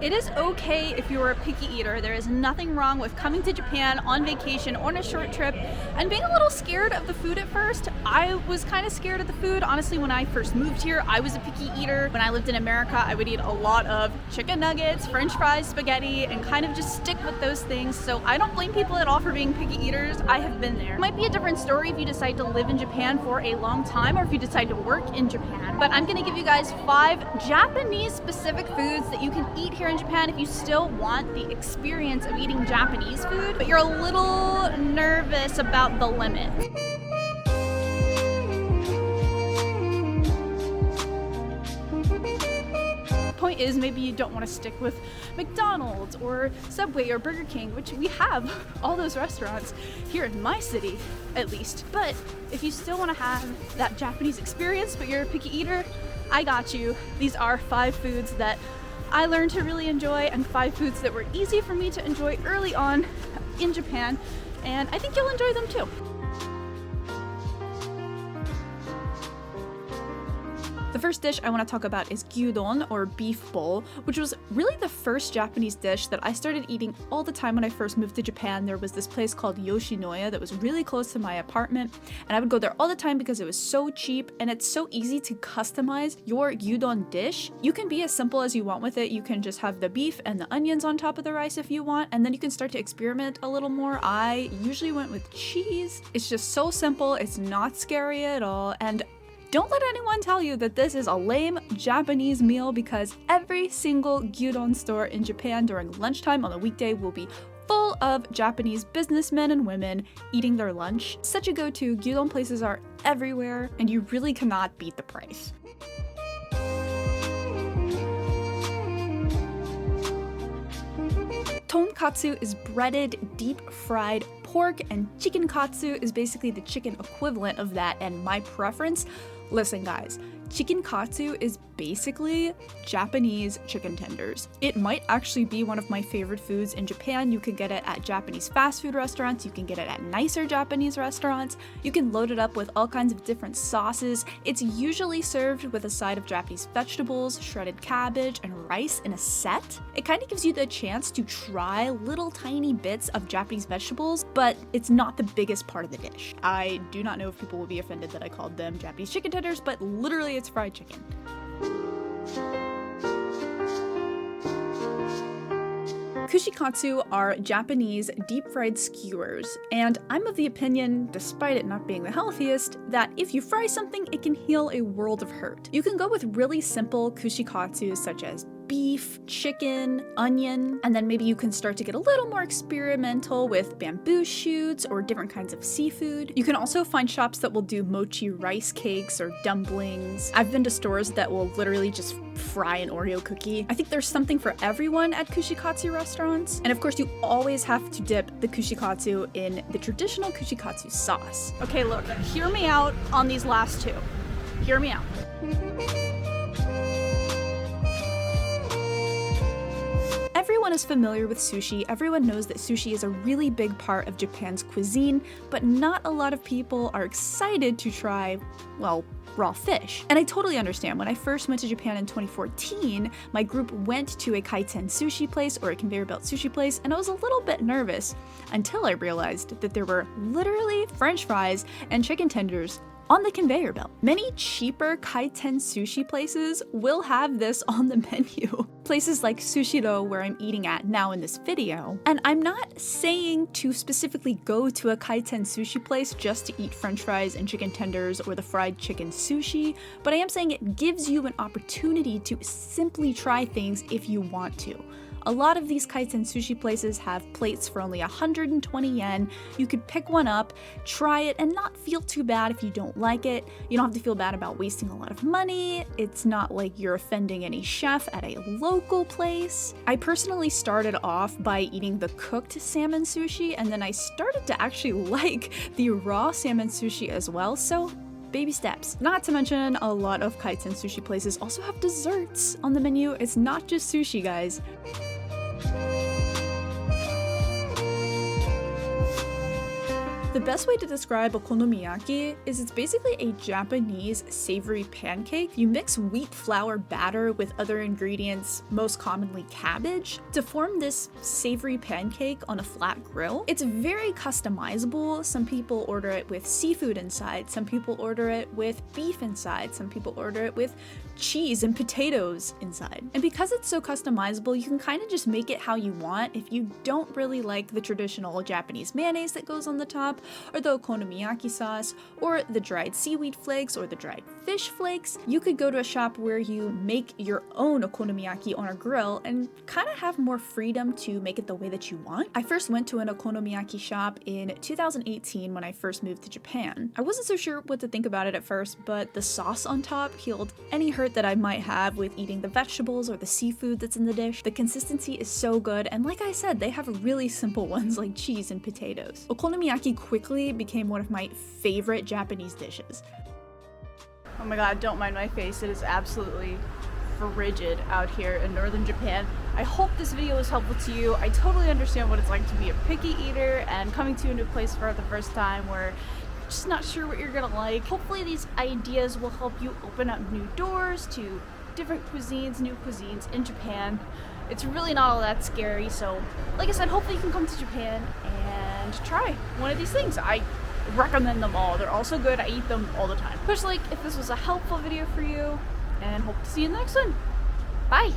It is okay if you're a picky eater. There is nothing wrong with coming to Japan on vacation or on a short trip and being a little scared of the food at first. I was kind of scared of the food. Honestly, when I first moved here, I was a picky eater. When I lived in America, I would eat a lot of chicken nuggets, french fries, spaghetti, and kind of just stick with those things. So I don't blame people at all for being picky eaters. I have been there. It might be a different story if you decide to live in Japan for a long time or if you decide to work in Japan. But I'm going to give you guys 5 Japanese specific foods that you can eat here in Japan if you still want the experience of eating Japanese food, but you're a little nervous about the limit. Point is, maybe you don't want to stick with McDonald's or Subway or Burger King, which we have all those restaurants here in my city, at least. But if you still want to have that Japanese experience, but you're a picky eater, I got you. These are 5 foods that I learned to really enjoy and 5 foods that were easy for me to enjoy early on in Japan, and I think you'll enjoy them too. The first dish I want to talk about is gyudon, or beef bowl, which was really the first Japanese dish that I started eating all the time when I first moved to Japan. There was this place called Yoshinoya that was really close to my apartment, and I would go there all the time because it was so cheap and it's so easy to customize your gyudon dish. You can be as simple as you want with it. You can just have the beef and the onions on top of the rice if you want, and then you can start to experiment a little more. I usually went with cheese. It's just so simple. It's not scary at all, and don't let anyone tell you that this is a lame Japanese meal, because every single gyudon store in Japan during lunchtime on a weekday will be full of Japanese businessmen and women eating their lunch. Such a go-to. Gyudon places are everywhere, and you really cannot beat the price. Tonkatsu is breaded, deep-fried pork, and chicken katsu is basically the chicken equivalent of that, and my preference. Listen guys, chicken katsu is basically Japanese chicken tenders. It might actually be one of my favorite foods in Japan. You can get it at Japanese fast food restaurants, you can get it at nicer Japanese restaurants, you can load it up with all kinds of different sauces. It's usually served with a side of Japanese vegetables, shredded cabbage, and rice in a set. It kind of gives you the chance to try little tiny bits of Japanese vegetables, but it's not the biggest part of the dish. I do not know if people will be offended that I called them Japanese chicken tenders, but literally it's fried chicken. Kushikatsu are Japanese deep-fried skewers, and I'm of the opinion, despite it not being the healthiest, that if you fry something, it can heal a world of hurt. You can go with really simple kushikatsus such as beef, chicken, onion, and then maybe you can start to get a little more experimental with bamboo shoots or different kinds of seafood. You can also find shops that will do mochi rice cakes or dumplings. I've been to stores that will literally just fry an Oreo cookie. I think there's something for everyone at kushikatsu restaurants. And of course, you always have to dip the kushikatsu in the traditional kushikatsu sauce. Okay, look, hear me out on these last 2. Hear me out. Everyone is familiar with sushi. Everyone knows that sushi is a really big part of Japan's cuisine, but not a lot of people are excited to try, well, raw fish. And I totally understand. When I first went to Japan in 2014, my group went to a kaiten sushi place, or a conveyor belt sushi place, and I was a little bit nervous until I realized that there were literally french fries and chicken tenders on the conveyor belt. Many cheaper kaiten sushi places will have this on the menu. Places like Sushiro, where I'm eating at now in this video. And I'm not saying to specifically go to a kaiten sushi place just to eat french fries and chicken tenders or the fried chicken sushi, but I am saying it gives you an opportunity to simply try things if you want to. A lot of these kaiten sushi places have plates for only 120 yen. You could pick one up, try it, and not feel too bad if you don't like it. You don't have to feel bad about wasting a lot of money. It's not like you're offending any chef at a local place. I personally started off by eating the cooked salmon sushi, and then I started to actually like the raw salmon sushi as well, so baby steps. Not to mention, a lot of kaiten sushi places also have desserts on the menu. It's not just sushi, guys. The best way to describe okonomiyaki is it's basically a Japanese savory pancake. You mix wheat flour batter with other ingredients, most commonly cabbage, to form this savory pancake on a flat grill. It's very customizable. Some people order it with seafood inside, some people order it with beef inside, some people order it with cheese and potatoes inside. And because it's so customizable, you can kind of just make it how you want. If you don't really like the traditional Japanese mayonnaise that goes on the top, or the okonomiyaki sauce, or the dried seaweed flakes, or the dried fish flakes, you could go to a shop where you make your own okonomiyaki on a grill and kind of have more freedom to make it the way that you want. I first went to an okonomiyaki shop in 2018 when I first moved to Japan. I wasn't so sure what to think about it at first, but the sauce on top healed any hurt that I might have with eating the vegetables or the seafood that's in the dish. The consistency is so good, and like I said, they have really simple ones like cheese and potatoes. Okonomiyaki quickly became one of my favorite Japanese dishes. Oh my god, don't mind my face, it is absolutely frigid out here in northern Japan. I hope this video was helpful to you. I totally understand what it's like to be a picky eater and coming to a new place for the first time where you're just not sure what you're gonna like. Hopefully these ideas will help you open up new doors to different cuisines, new cuisines in Japan. It's really not all that scary, so like I said, hopefully you can come to Japan and try one of these things. I recommend them all. They're all so good. I eat them all the time. Push like if this was a helpful video for you, and hope to see you in the next one. Bye!